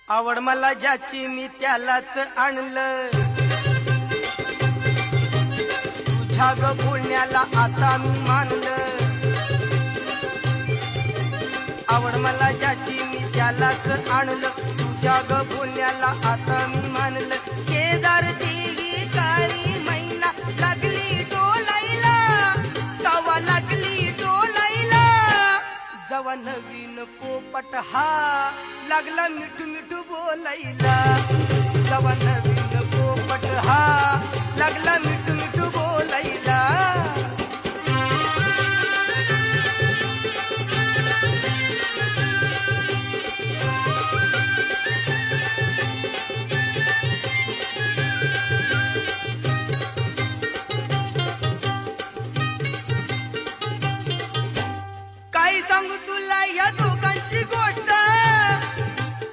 आवड मला ज्याची मी त्यालाच आणलं, तुझ्या ग बोलण्याला आता मी मानलं. आवड मला ज्याची मी त्यालाच आणलं, तुझ्या ग बोलण्याला आता मी मानलं. शेजारची ही काळी मैना लागली डोलायला, तवा लागली डोलायला. जवा नवीन पोपट हा लागला मिठू मिठू बोलायला, जवा नवीन पोपट हा लागला मिठू मिठू बोलायला.